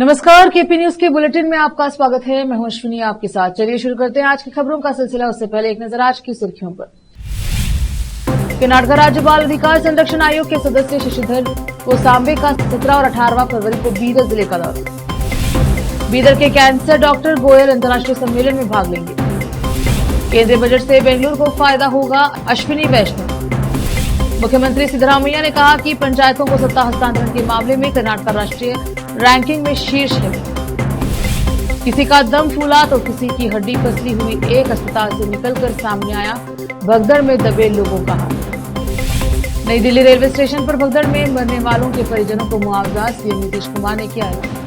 नमस्कार, KP news के bulletin में आपका स्वागत है। मैं हूं अश्विनी आपके साथ। चलिए शुरू करते हैं आज की खबरों का सिलसिला। उससे पहले एक नजर आज की सुर्खियों पर। कर्नाटक राज्य बाल अधिकार संरक्षण आयोग के सदस्य शशिधर कोसांबे का 17 और 18 फरवरी को बीदर जिले का दौरा। बीदर के कैंसर डॉक्टर गोयल अंतर्राष्ट्रीय सम्मेलन में भाग लेंगे। केंद्रीय बजट से बेंगलुरु को फायदा होगा, अश्विनी वैष्णव। मुख्यमंत्री सिद्धरामैया ने कहा कि पंचायतों को सत्ता हस्तांतरण के मामले में कर्नाटक राष्ट्रीय रैंकिंग में शीर्ष है। किसी का दम फूला तो किसी की हड्डी पसली हुई, एक अस्पताल से निकलकर सामने आया भगदड़ में दबे लोगों का हाल। नई दिल्ली रेलवे स्टेशन पर भगदड़ में मरने वालों के परिजनों को मुआवजा, सीएम नीतीश कुमार ने किया ऐलान।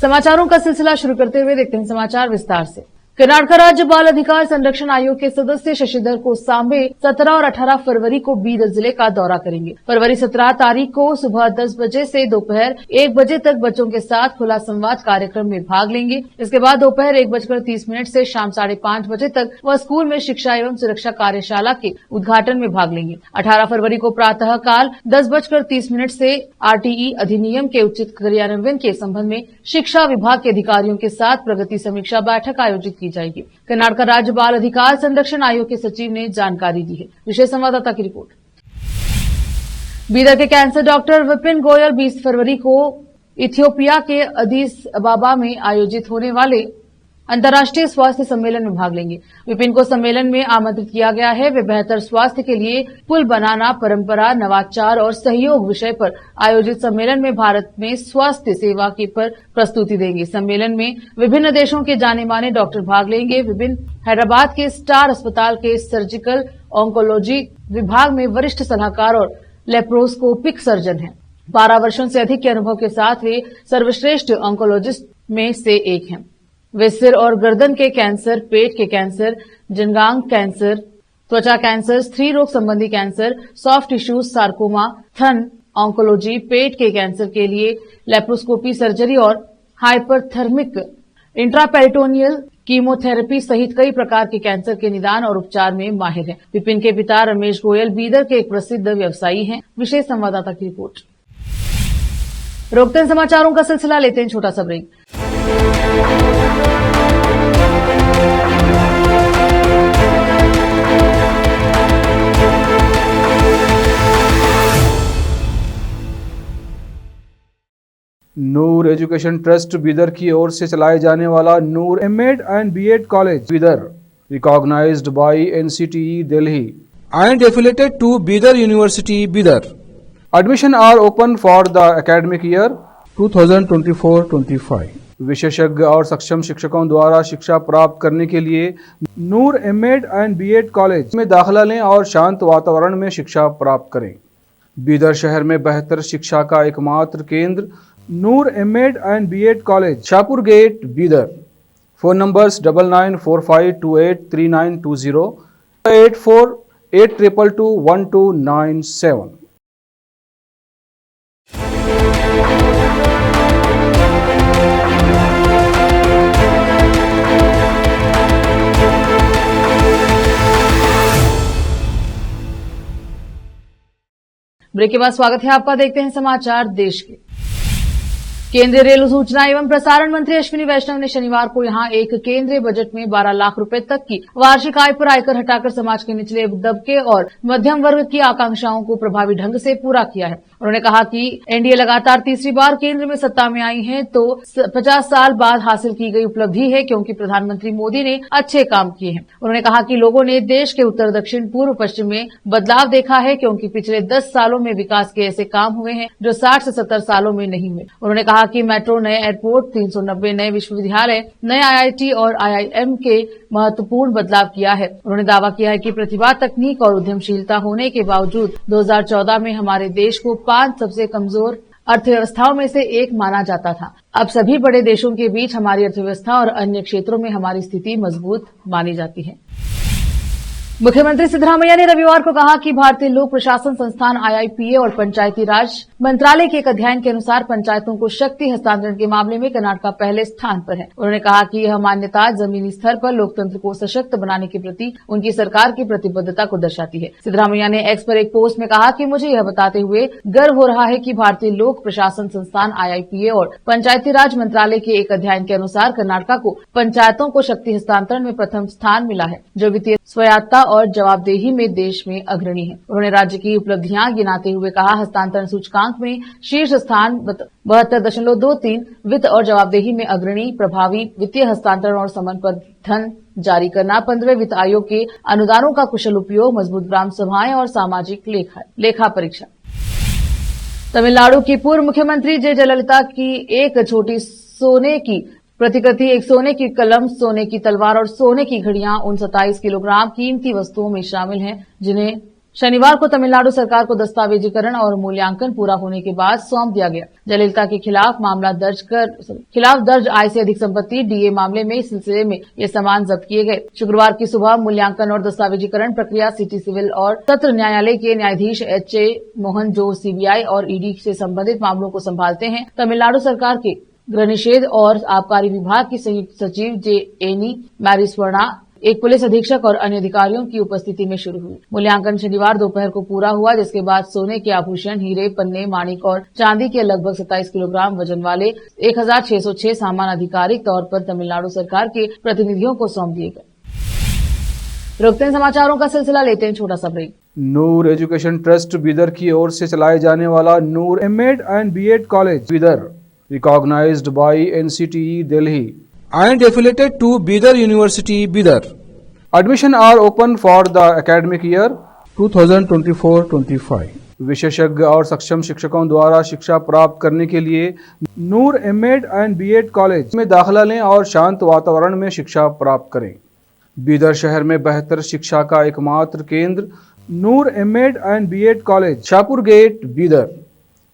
समाचारों का सिलसिला शुरू करते हुए देखते हैं समाचार विस्तार से। कर्नाटक राज्य बाल अधिकार संरक्षण आयोग के सदस्य शशिधर कोसांबे 17 और 18 फरवरी को बीदर जिले का दौरा करेंगे। फरवरी 17 तारीख को सुबह 10 बजे से दोपहर 1 बजे तक बच्चों के साथ खुला संवाद कार्यक्रम में भाग लेंगे। इसके बाद दोपहर 1:30 से शाम 5:30 बजे तक वह स्कूल में शिक्षा एवं सुरक्षा कार्यशाला के उद्घाटन में भाग लेंगे। 18 फरवरी को प्रातः काल 10:30 से आरटीई अधिनियम के उचित क्रियान्वयन के संबंध में शिक्षा विभाग के अधिकारियों के साथ प्रगति समीक्षा बैठक आयोजित की जाएगी। कर्नाटक राज्य बाल अधिकार संरक्षण आयोग के सचिव ने जानकारी दी है। विशेष संवाददाता की रिपोर्ट। बीदर के कैंसर डॉक्टर विपिन गोयल 20 फरवरी को इथियोपिया के अदीस अबाबा में आयोजित होने वाले अंतर्राष्ट्रीय स्वास्थ्य सम्मेलन में भाग लेंगे। विपिन को सम्मेलन में आमंत्रित किया गया है। वे बेहतर स्वास्थ्य के लिए पुल बनाना, परंपरा, नवाचार और सहयोग विषय पर आयोजित सम्मेलन में भारत में स्वास्थ्य सेवा के पर प्रस्तुति देंगे। सम्मेलन में विभिन्न देशों के जाने माने डॉक्टर भाग लेंगे। विपिन हैदराबाद के स्टार अस्पताल के सर्जिकल ऑन्कोलॉजी विभाग में वरिष्ठ सलाहकार और लेप्रोस्कोपिक सर्जन हैं। 12 वर्षों से अधिक के अनुभव के साथ वे सर्वश्रेष्ठ ऑन्कोलॉजिस्ट में से एक हैं। वे सिर और गर्दन के कैंसर, पेट के कैंसर, जनगांग कैंसर, त्वचा कैंसर, स्त्री रोग संबंधी कैंसर, सॉफ्ट टिश्यूज सार्कोमा, थन ऑन्कोलॉजी, पेट के कैंसर के लिए लेप्रोस्कोपी सर्जरी और हाइपरथर्मिक इंट्रापेरिटोनियल कीमोथेरेपी सहित कई प्रकार के कैंसर के निदान और उपचार में माहिर हैं। विपिन के पिता रमेश गोयल बीदर के एक प्रसिद्ध व्यवसायी हैं। विशेष संवाददाता की रिपोर्ट। रोकते हैं समाचारों का सिलसिला, लेते हैं छोटा सा break. Noor education trust Bidar की ओर से चलाए जाने वाला Noor MEd and BEd college Bidar, recognised by NCTE Delhi and affiliated to Bidar University, Bidar. Admission are open for the academic year 2024-25. विशेषज्ञ और सक्षम शिक्षकों द्वारा शिक्षा प्राप्त करने के लिए नूर एमएड एंड बीएड कॉलेज में दाखिला लें और शांत वातावरण में शिक्षा प्राप्त करें। बीदर शहर में बेहतर शिक्षा का एकमात्र केंद्र Noor MEd and BEd college, Shahpur gate, Bidar. Phone numbers 9945283920, 8482221297। Break के बाद स्वागत है आपका। देखते हैं समाचार देश के। केंद्रीय रेल सूचना एवं प्रसारण मंत्री अश्विनी वैष्णव ने शनिवार को यहां एक केंद्रीय बजट में 12 लाख रुपए तक की वार्षिक आय पर आयकर हटाकर समाज के निचले तबके और मध्यम वर्ग की आकांक्षाओं को प्रभावी ढंग से पूरा किया है। उन्होंने कहा कि एनडीए लगातार तीसरी बार केंद्र में सत्ता में आई है तो 50 साल बाद हासिल की गई उपलब्धि है, क्योंकि प्रधानमंत्री मोदी ने अच्छे काम किए हैं। उन्होंने कहा कि लोगों ने देश के उत्तर, दक्षिण, पूर्व, पश्चिम में बदलाव देखा है, क्योंकि पिछले 10 सालों में विकास के ऐसे काम हुए हैं जो 60 से 70 सालों में नहीं हुए। उन्होंने कहा कि मेट्रो, नए एयरपोर्ट, 390 नए विश्वविद्यालय, नए आईआईटी और आईआईएम के महत्वपूर्ण बदलाव किया है। उन्होंने दावा किया है कि प्रतिभा, तकनीक और उद्यमशीलता होने के बावजूद 2014 में हमारे देश को 5 सबसे कमजोर अर्थव्यवस्थाओं में से एक माना जाता था। अब सभी बड़े देशों के बीच हमारी अर्थव्यवस्था और अन्य क्षेत्रों में हमारी स्थिति मजबूत मानी जाती है। मुख्यमंत्री सिद्धरामैया ने रविवार को कहा कि भारतीय लोक प्रशासन संस्थान आईआईपीए और पंचायती राज मंत्रालय के एक अध्ययन के अनुसार पंचायतों को शक्ति हस्तांतरण के मामले में कर्नाटक पहले स्थान पर है। उन्होंने कहा कि यह मान्यता जमीनी स्तर पर लोकतंत्र को सशक्त बनाने के प्रति उनकी सरकार की प्रतिबद्धता को दर्शाती है। सिद्धरामैया ने एक्स पर एक पोस्ट में कहा कि मुझे यह बताते हुए गर्व हो रहा है कि भारतीय लोक प्रशासन संस्थान IIPA और पंचायती राज मंत्रालय के एक अध्ययन के अनुसार कर्नाटक को पंचायतों को शक्ति हस्तांतरण में प्रथम स्थान मिला है, जो वित्तीय स्वायत्तता और जवाबदेही में देश में अग्रणी है। उन्होंने राज्य की उपलब्धियां गिनाते हुए कहा, हस्तांतरण सूचकांक में शीर्ष स्थान 72.23, वित्त और जवाबदेही में अग्रणी, प्रभावी वित्तीय हस्तांतरण और समन पर धन जारी करना, 15वें वित्त आयोग के अनुदानों का कुशल उपयोग, मजबूत ग्राम सभाएं और सामाजिक लेखा परीक्षा। तमिलनाडु की पूर्व मुख्यमंत्री जयललिता की एक छोटी सोने की प्रतिकृति, एक सोने की कलम, सोने की तलवार और सोने की घड़ियां उन 27 किलोग्राम कीमती वस्तुओं में शामिल हैं, जिन्हें शनिवार को तमिलनाडु सरकार को दस्तावेजीकरण और मूल्यांकन पूरा होने के बाद सौंप दिया गया। जयललिता के खिलाफ दर्ज आय से अधिक संपत्ति DA मामले में इस सिलसिले में ये सामान जब्त किए गए। शुक्रवार की सुबह मूल्यांकन और दस्तावेजीकरण प्रक्रिया सिटी सिविल और सत्र न्यायालय के न्यायाधीश HA मोहन, जो CBI और ED से संबंधित मामलों को संभालते हैं, तमिलनाडु सरकार के गृह निषेध और आबकारी विभाग की संयुक्त सचिव JNE मैरी स्वर्णा, एक पुलिस अधीक्षक और अन्य अधिकारियों की उपस्थिति में शुरू हुई। मूल्यांकन शनिवार दोपहर को पूरा हुआ, जिसके बाद सोने के आभूषण, हीरे, पन्ने, माणिक और चांदी के लगभग 27 किलोग्राम वजन वाले 1606 सामान आधिकारिक तौर पर तमिलनाडु सरकार के प्रतिनिधियों को सौंप दिए गए। रोकते हैं समाचारों का सिलसिला, लेते हैं छोटा सा break. Noor education trust Bidar की ओर से चलाए जाने वाला Noor M.Ed and B.Ed college Bidar, recognised by NCTE Delhi and affiliated to Bidar University, Bidar. Admission are open for the academic year 2024-25. विशेषज्ञ और सक्षम शिक्षकों द्वारा शिक्षा प्राप्त करने के लिए नूर M.Ed and B.Ed कॉलेज में दाखिला लें और शांत वातावरण में शिक्षा प्राप्त करें। बीदर शहर में बेहतर शिक्षा का एकमात्र केंद्र Noor M.Ed and B.Ed college, Shahpur gate, Bidar.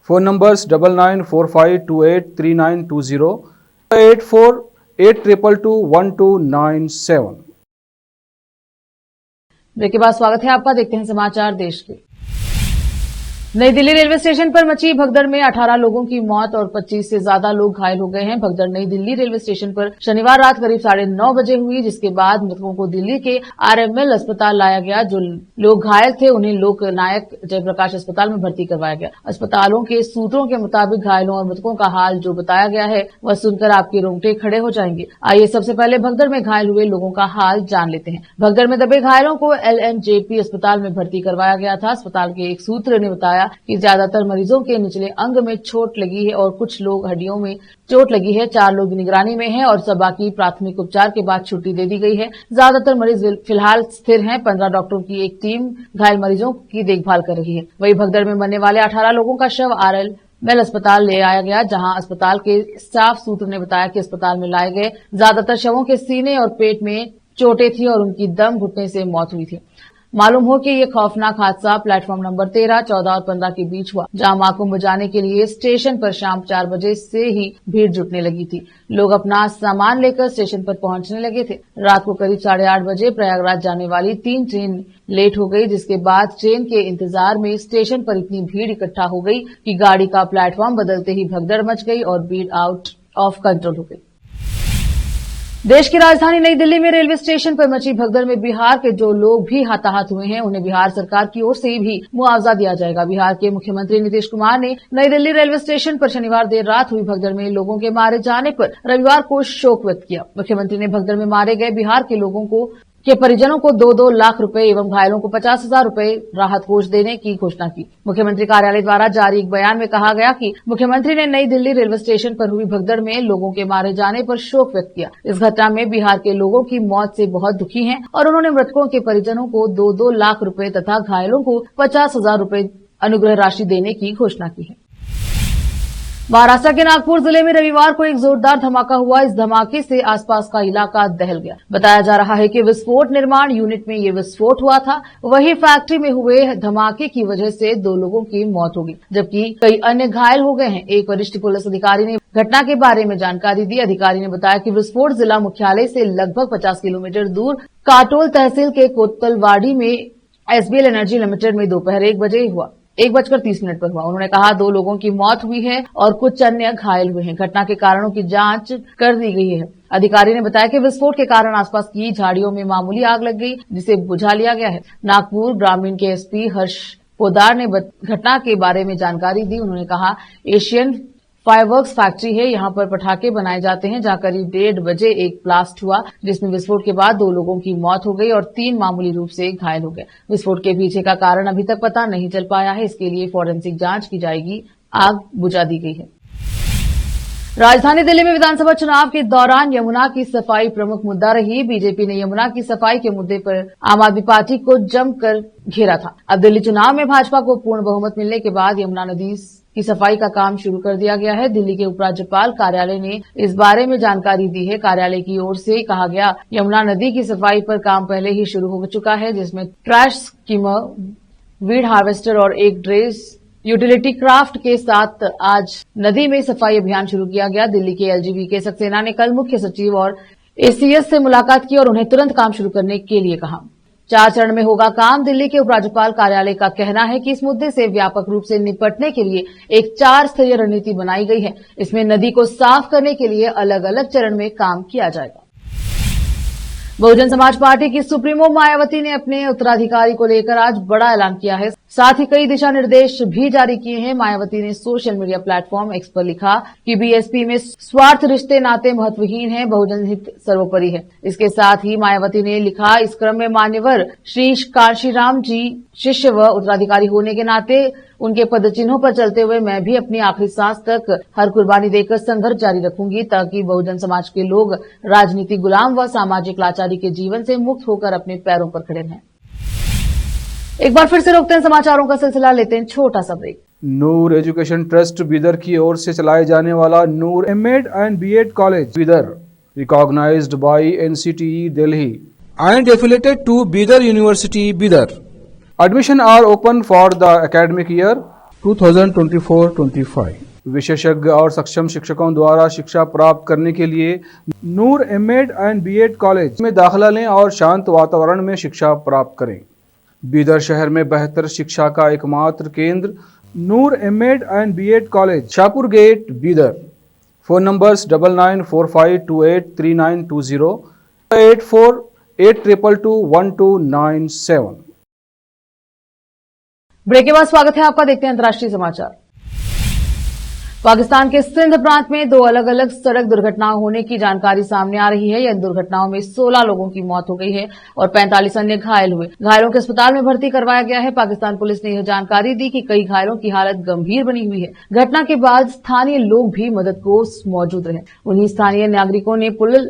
Phone numbers 9945283920, 8482221297। Break के बाद स्वागत है आपका। देखते हैं समाचार देश के। नई दिल्ली रेलवे स्टेशन पर मची भगदड़ में 18 लोगों की मौत और 25 से ज्यादा लोग घायल हो गए हैं। भगदड़ नई दिल्ली रेलवे स्टेशन पर शनिवार रात करीब 9:30 बजे हुई, जिसके बाद मृतकों को दिल्ली के RML अस्पताल लाया गया। जो लोग घायल थे उन्हें लोकनायक जयप्रकाश अस्पताल में भर्ती करवाया गया। अस्पतालों के सूत्रों के मुताबिक घायलों और मृतकों का हाल जो बताया गया है वह सुनकर आपके रोंगटे खड़े हो जाएंगे। आइए सबसे पहले भगदड़ में घायल हुए लोगों का हाल जान लेते हैं। भगदड़ में दबे घायलों को LNJP अस्पताल में भर्ती करवाया गया था। अस्पताल के एक सूत्र ने बताया कि ज्यादातर मरीजों के निचले अंग में चोट लगी है और कुछ लोग हड्डियों में चोट लगी है। 4 लोग निगरानी में हैं और बाकी प्राथमिक उपचार के बाद छुट्टी दे दी गई है। ज्यादातर मरीज फिलहाल स्थिर हैं। 15 डॉक्टरों की एक टीम घायल मरीजों की देखभाल कर रही है। वहीं भगदड़ में मरने वाले 18 लोगों का शव RML अस्पताल ले आया गया, जहां अस्पताल के स्टाफ सूत्र ने बताया कि अस्पताल में लाए गए ज्यादातर शवों के सीने और पेट में चोटें थी और उनकी दम घुटने से मौत हुई थी। मालूम हो कि ये खौफनाक हादसा प्लेटफॉर्म नंबर 13, 14 और 15 के बीच हुआ, जहां महाकुंभ जाने के लिए स्टेशन पर शाम 4 बजे से ही भीड़ जुटने लगी थी। लोग अपना सामान लेकर स्टेशन पर पहुंचने लगे थे। रात को करीब 8:30 बजे प्रयागराज जाने वाली 3 ट्रेन लेट हो गई, जिसके बाद ट्रेन के इंतजार में स्टेशन पर इतनी भीड़ इकट्ठा हो गई कि गाड़ी का प्लेटफॉर्म बदलते ही भगदड़ मच गई और भीड़ आउट ऑफ कंट्रोल हो गई। देश की राजधानी नई दिल्ली में रेलवे स्टेशन पर मची भगदड़ में बिहार के जो लोग भी हताहत हुए हैं उन्हें बिहार सरकार की ओर से भी मुआवजा दिया जाएगा। बिहार के मुख्यमंत्री नीतीश कुमार ने नई दिल्ली रेलवे स्टेशन पर शनिवार देर रात हुई भगदड़ में लोगों के मारे जाने पर रविवार को शोक व्यक्त किया। मुख्यमंत्री ने भगदड़ में मारे गए बिहार के लोगों के परिजनों को 2-2 लाख रुपए एवं घायलों को 50,000 रुपए राहत कोष देने की घोषणा की। मुख्यमंत्री कार्यालय द्वारा जारी एक बयान में कहा गया कि मुख्यमंत्री ने नई दिल्ली रेलवे स्टेशन पर हुई भगदड़ में लोगों के मारे जाने पर शोक व्यक्त किया। इस घटना में बिहार के लोगों की मौत से बहुत दुखी हैं और उन्होंने मृतकों के परिजनों को 2-2 लाख रुपए तथा घायलों को 50,000 रुपए अनुग्रह राशि देने की घोषणा की है। महाराष्ट्र के नागपुर जिले में रविवार को एक जोरदार धमाका हुआ। इस धमाके से आसपास का इलाका दहल गया। बताया जा रहा है कि विस्फोट निर्माण यूनिट में ये विस्फोट हुआ था। वहीं फैक्ट्री में हुए धमाके की वजह से 2 लोगों की मौत हो गई, जबकि कई अन्य घायल हो गए हैं। एक वरिष्ठ पुलिस अधिकारी ने घटना के बारे में जानकारी दी। अधिकारी ने बताया कि विस्फोट जिला मुख्यालय से लगभग 50 किलोमीटर दूर काटोल तहसील के कोतलवाड़ी में SBL एनर्जी लिमिटेड में दोपहर 1 बजे हुआ। 1:30 पर हुआ। उन्होंने कहा 2 लोगों की मौत हुई है और कुछ अन्य घायल हुए हैं। घटना के कारणों की जांच कर दी गई है। अधिकारी ने बताया कि विस्फोट के कारण आसपास की झाड़ियों में मामूली आग लग गई, जिसे बुझा लिया गया है। नागपुर ग्रामीण के एसपी हर्ष पोदार ने घटना के बारे में जानकारी दी। उन्होंने कहा एशियन फायरवर्क्स फैक्ट्री है, यहां पर पटाखे बनाए जाते हैं, जहां करीब 1:30 बजे एक ब्लास्ट हुआ, जिसमें विस्फोट के बाद 2 लोगों की मौत हो गई और 3 मामूली रूप से घायल हो गए। विस्फोट के पीछे का कारण अभी तक पता नहीं चल पाया है। इसके लिए फॉरेंसिक जांच की जाएगी। आग बुझा दी गई है। राजधानी दिल्ली में विधानसभा चुनाव के दौरान यमुना की सफाई प्रमुख मुद्दा रही। बीजेपी ने यमुना की सफाई के मुद्दे पर आम आदमी पार्टी को जमकर घेरा था। अब दिल्ली चुनाव में भाजपा को पूर्ण बहुमत मिलने के बाद यमुना नदी की सफाई का काम शुरू कर दिया गया है। दिल्ली के उपराज्यपाल कार्यालय ने इस बारे में जानकारी दी है। कार्यालय की ओर से कहा गया, यमुना नदी की सफाई पर काम पहले ही शुरू हो चुका है, जिसमें ट्रैश स्कीमर, वीड हार्वेस्टर और एक ड्रेस यूटिलिटी क्राफ्ट के साथ आज नदी में सफाई अभियान शुरू किया गया। दिल्ली के एलजीपी के सक्सेना ने कल मुख्य सचिव और एसीएस से मुलाकात की और उन्हें तुरंत काम शुरू करने के लिए कहा। 4 चरण में होगा काम। दिल्ली के उपराज्यपाल कार्यालय का कहना है कि इस मुद्दे से व्यापक रूप से निपटने के लिए एक 4 स्तरीय रणनीति बनाई गई है। इसमें नदी को साफ करने के लिए अलग अलग चरण में काम किया जाएगा। बहुजन समाज पार्टी की सुप्रीमो मायावती ने अपने उत्तराधिकारी को लेकर आज बड़ा ऐलान किया है। साथ ही कई दिशा निर्देश भी जारी किए हैं। मायावती ने सोशल मीडिया प्लेटफॉर्म एक्स पर लिखा कि बीएसपी में स्वार्थ रिश्ते नाते महत्वहीन है, बहुजन हित सर्वोपरि है। इसके साथ ही मायावती ने लिखा, इस क्रम में मान्यवर श्री कांशीराम जी शिष्य व उत्तराधिकारी होने के नाते उनके पद चिन्हों पर चलते हुए मैं भी अपनी आखिरी सांस तक हर कुर्बानी देकर संघर्ष जारी रखूंगी, ताकि बहुजन समाज के लोग राजनीतिक गुलाम व सामाजिक लाचारी के जीवन से मुक्त होकर अपने पैरों पर खड़े रहें। एक बार फिर से रोकते हैं समाचारों का सिलसिला, लेते हैं छोटा सा break. Noor education trust Bidar की ओर से चलाए जाने वाला Noor MEd and BEd college Bidar, recognised by NCTE Delhi and affiliated to Bidar University, Bidar. Admission are open for the academic year 2024-25. विशेषज्ञ और सक्षम शिक्षकों द्वारा शिक्षा प्राप्त करने के लिए नूर एमएड एंड बीएड कॉलेज में दाखिला लें और शांत वातावरण में शिक्षा प्राप्त करें। बीदर शहर में बेहतर शिक्षा का एकमात्र केंद्र Noor MEd and BEd college, Shahpur gate, Bidar. Phone numbers 9945283920, 8482221297। Break के बाद स्वागत है आपका। देखते हैं अंतर्राष्ट्रीय समाचार। पाकिस्तान के सिंध प्रांत में 2 अलग अलग सड़क दुर्घटनाएं होने की जानकारी सामने आ रही है। इन दुर्घटनाओं में 16 लोगों की मौत हो गई है और 45 अन्य घायल हुए। घायलों को अस्पताल में भर्ती करवाया गया है। पाकिस्तान पुलिस ने यह जानकारी दी कि कई घायलों की हालत गंभीर बनी हुई है। घटना के बाद स्थानीय लोग भी मदद को मौजूद रहे। उन्हीं स्थानीय नागरिकों ने पुलिस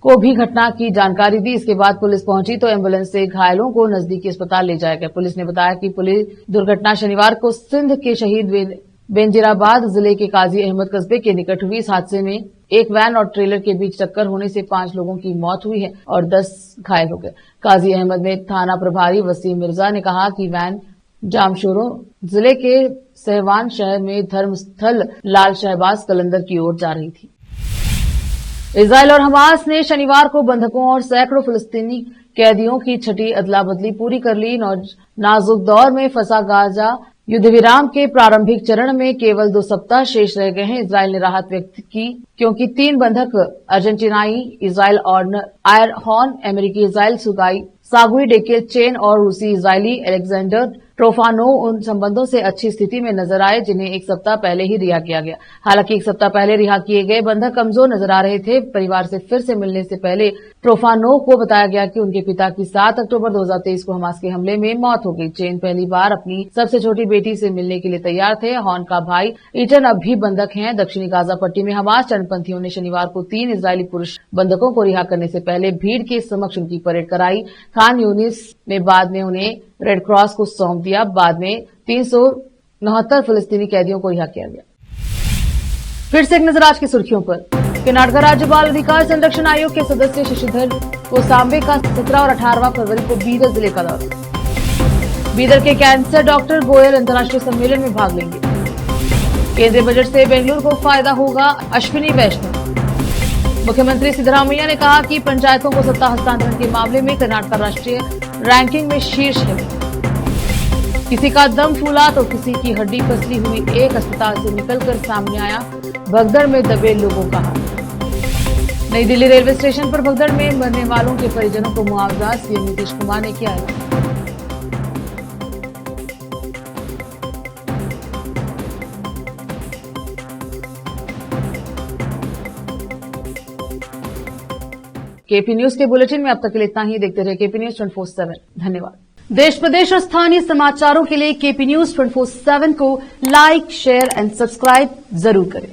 को भी घटना की जानकारी दी। इसके बाद पुलिस पहुंची तो एम्बुलेंस से घायलों को नजदीकी अस्पताल ले जाया गया। पुलिस ने बताया कि पुलिस दुर्घटना शनिवार को सिंध के शहीद बेंजीराबाद जिले के काजी अहमद कस्बे के निकट हुई। इस हादसे में एक वैन और ट्रेलर के बीच टक्कर होने से 5 लोगों की मौत हुई है और 10 घायल हो गए। काजी अहमद में थाना प्रभारी वसीम मिर्जा ने कहा कि वैन जामशोरो जिले के सहवान शहर में धर्मस्थल लाल शहबाज कलंदर की ओर जा रही थी। इजरायल और हमास ने शनिवार को बंधकों और सैकड़ों फिलिस्तीनी कैदियों की छठी अदला बदली पूरी कर ली। नाजुक दौर में फंसा गाजा युद्ध विराम के प्रारंभिक चरण में केवल 2 सप्ताह शेष रह गए हैं। इजरायल ने राहत व्यक्त की क्योंकि 3 बंधक अर्जेंटीनाई इजराइल आयर हॉर्न, अमेरिकी इजराइल सागुई डेकेल चेन और रूसी इजरायली एलेक्जेंडर ट्रोफानोव उन संबंधों से अच्छी स्थिति में नजर आए जिन्हें 1 सप्ताह पहले ही रिहा किया गया। हालांकि 1 सप्ताह पहले रिहा किए गए बंधक कमजोर नजर आ रहे थे। परिवार से फिर से मिलने से पहले ट्रोफानोव को बताया गया कि उनके पिता की 7 अक्टूबर 2023 को हमास के हमले में मौत हो गई। चेन पहली बार अपनी सबसे छोटी बेटी से मिलने के लिए तैयार थे। हॉर्न का भाई ईटन अब भी बंधक हैं। दक्षिणी गाजा पट्टी में हमास चरमपंथियों ने शनिवार को 3 इजरायली पुरुष बंधकों को रिहा करने से पहले भीड़ के समक्ष उनकी परेड कराई। खान यूनिस में बाद में उन्हें रेड क्रॉस को सौंप दिया। बाद में 369 फिलिस्तीनी कैदियों को रिहा किया गया। फिर से एक नजर आज की सुर्खियों पर। कर्नाटक राज्य बाल अधिकार संरक्षण आयोग के सदस्य शशिधर कोसांबे का 17 और 18 फरवरी को बीदर जिले का दौरा। बीदर के कैंसर डॉक्टर गोयल अंतर्राष्ट्रीय सम्मेलन में भाग लेंगे। केंद्रीय बजट से बेंगलुरु को फायदा होगा, अश्विनी वैष्णव। मुख्यमंत्री सिद्धरामैया ने कहा कि पंचायतों को सत्ता हस्तांतरण के मामले में कर्नाटक राष्ट्रीय रैंकिंग में शीर्ष है। किसी का दम फूला तो किसी की हड्डी पसली हुई, एक अस्पताल से निकलकर सामने आया भगदड़ में दबे लोगों का हाल। नई दिल्ली रेलवे स्टेशन पर भगदड़ में मरने वालों के परिजनों को मुआवजा, सीएम नीतीश कुमार ने किया ऐलान। केपी न्यूज के बुलेटिन में अब तक के लिए इतना ही। देखते रहिए केपी न्यूज 24/7। धन्यवाद। देश प्रदेश और स्थानीय समाचारों के लिए केपी न्यूज 24/7 को लाइक, शेयर एंड सब्सक्राइब जरूर करें।